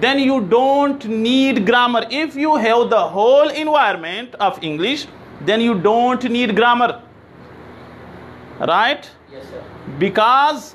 then you don't need grammar. If you have the whole environment of English, then you don't need grammar, right? Yes sir. Because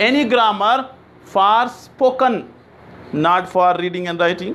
any grammar for spoken, not for reading and writing.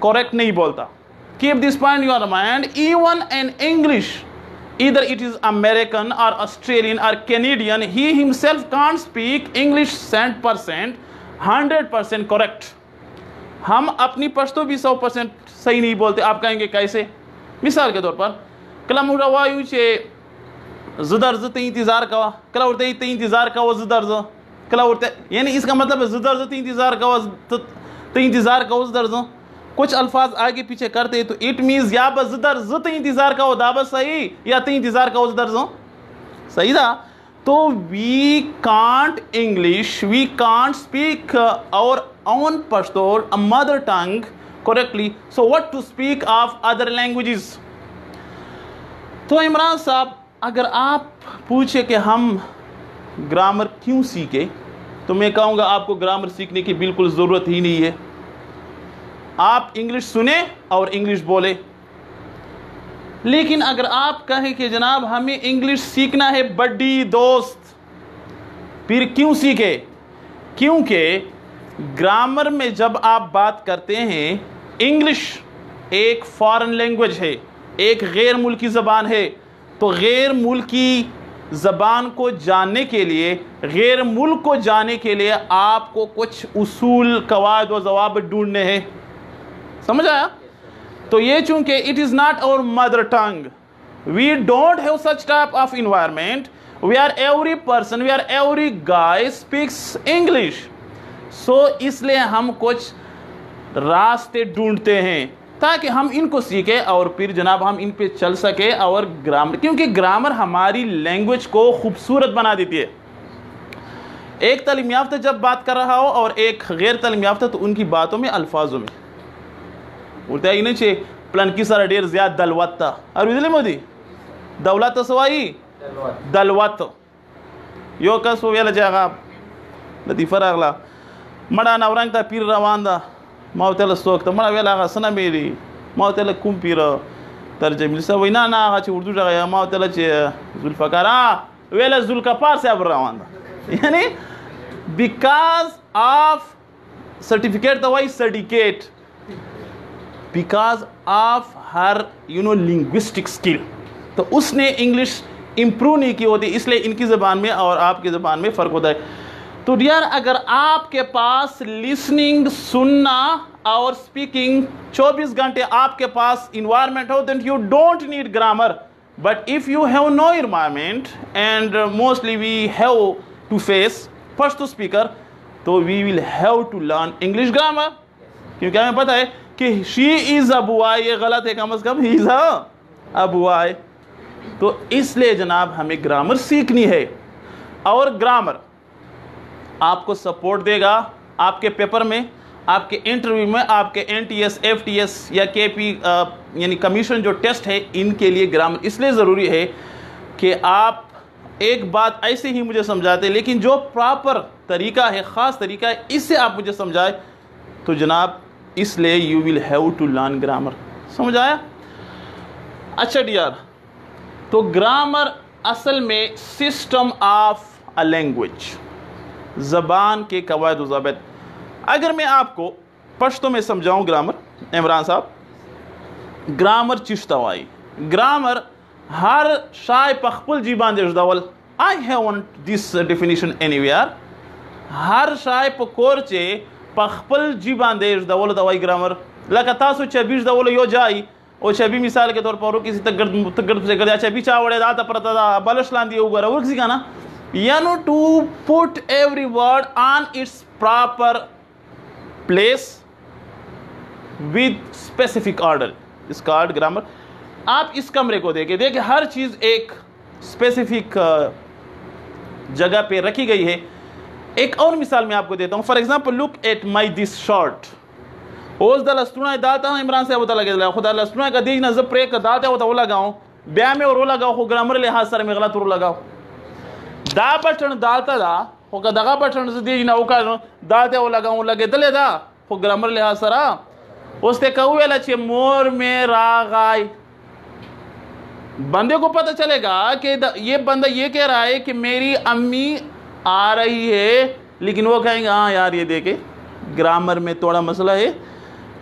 correct نہیں بولتا. Keep this point in your mind. Even in English, either it is American or Australian or Canadian, he himself can't speak English 100%, 100% correct. ہم اپنی پشتو بھی 100% صحیح نہیں بولتے. آپ کہیں گے کیسے؟ مثال کے طور پر کلام روایو چھے زدر ز تی انتظار کوا، کلا ورتے تی انتظار کوا زدر ز، کلا ورتے یعنی اس کا مطلب ہے زدر ز تی انتظار کوا تی انتظار کوا زدر ز. کچھ الفاظ آگے پیچھے کرتے تو اٹ مینز یا بس زدر ز تی انتظار کوا دا بس صحیح، یا تی انتظار کوا زدر ز صحیح دا. تو we can't English, we can't speak our own Pashto, a mother tongue correctly. So what to speak of other languages? تو عمران صاحب اگر آپ پوچھے کہ ہم گرامر کیوں سیکھیں تو میں کہوں گا آپ کو گرامر سیکھنے کی بالکل ضرورت ہی نہیں ہے. آپ انگلش سنیں اور انگلش بولیں. لیکن اگر آپ کہیں کہ جناب ہمیں انگلش سیکھنا ہے بڑی دوست، پھر کیوں سیکھے؟ کیونکہ گرامر میں جب آپ بات کرتے ہیں، انگلش ایک فارن لینگویج ہے، ایک غیر ملکی زبان ہے. تو غیر ملکی زبان کو جاننے کے لیے، غیر ملک کو جاننے کے لیے آپ کو کچھ اصول، قواعد و ضوابط ڈھونڈنے ہیں. سمجھ آیا؟ تو یہ چونکہ it is not our mother tongue, we don't have such type of environment where every person, where every guy speaks English. So اس لیے ہم کچھ راستے ڈھونڈتے ہیں تاکہ ہم ان کو سیکھیں اور پھر جناب ہم ان پہ چل سکیں. اور گرامر، کیونکہ گرامر ہماری لینگویج کو خوبصورت بنا دیتی ہے. ایک تعلیم یافتہ جب بات کر رہا ہو اور ایک غیر تعلیم یافتہ، تو ان کی باتوں میں، الفاظوں میں بولتے ہیں نہیں چھے پلان کی سارا دیر زیاد دلوات تا. اور بیدلی مودی دولت سوائی دلوات یو کس ویلا جاگا لطیفہ راغلا مڑا نورانگ تا پیر روان دا ماوتیل سوکتا مڑا ویلا آگا سنا میری ماوتیل کم پیر ترجمه لسا وینا نا آگا چه اردو جاگا ماوتیل چه ذوالفقار ویلا ذوالکفار سے ابر روان دا. یعنی because of certificate دا وائی certificate because of her linguistic skill. تو اس نے انگلش امپروو نہیں کی ہوتی، اس لیے ان کی زبان میں اور آپ کی زبان میں فرق ہوتا ہے. تو ڈیئر اگر آپ کے پاس لسننگ، سننا اور اسپیکنگ 24 گھنٹے آپ کے پاس انوائرمنٹ ہو، then you don't need grammar. But if you have no environment and mostly we have to face Pashto speaker, تو we will have to learn English grammar. کیونکہ ہمیں پتہ ہے کہ she is a boy، یہ غلط ہے، کم از کم he is a boy. تو اس لیے جناب ہمیں گرامر سیکھنی ہے. اور گرامر آپ کو سپورٹ دے گا آپ کے پیپر میں، آپ کے انٹرویو میں، آپ کے NTS FTS یا KP یعنی کمیشن جو ٹیسٹ ہے، ان کے لیے گرامر اس لیے ضروری ہے کہ آپ ایک بات ایسے ہی مجھے سمجھاتے، لیکن جو پراپر طریقہ ہے، خاص طریقہ ہے، اس سے آپ مجھے سمجھائے تو جناب اس لیے you will have to learn grammar. سمجھ آیا؟ اچھا ڈیار، تو گرامر اصل میں سسٹم آف اے لینگویج، زبان کے قواعد و ضابط. اگر میں آپ کو پشتو میں سمجھاؤں گرامر، عمران صاحب گرامر چشتوائی گرامر ہر شای پخپل جی باندیش دول. I haven't this definition anywhere. ہر شای پکورچے پخپل جی باندیش دول دوائی گرامر. لکہ تاسو چبیش دول یو جائی او چبی مثال کے طور پر کسی تگرد سے کردیا چبی چاوڑے داتا پرتا دا بلش لاندی اوگرہ وہ کسی کا نا. یعنی to put every word on its proper place with specific order is called grammar. آپ اس کمرے کو دیکھیں، ہر چیز ایک اسپیسیفک جگہ پہ رکھی گئی ہے. ایک اور مثال میں آپ کو دیتا ہوں. For example look at my this shirt. اوز دا لسترونہ دالتا ہوں عمران سے ہوتا لگے خدا لسترونہ کا دیجنا زب پریک کا دالتا ہوتا وہ لگاؤں بیا میں اور وہ لگاؤ خو گرامر لحاظ سر میں غلط اور لگاؤ دا بٹن دالتا دا خو کا دغا بٹن سے دیجنا وہ کا دالتا وہ لگاؤں لگے دلے دا خو گرامر لحاظ سر اس تے کہوئے لچے مور میں راغائی. بندے کو پتہ چلے گا کہ یہ بندہ یہ کہہ رہا ہے کہ میری امی آ رہی ہے، لیکن وہ کہیں گے ہاں یار یہ دیکھیں گرامر میں تھوڑا مسئلہ ہے.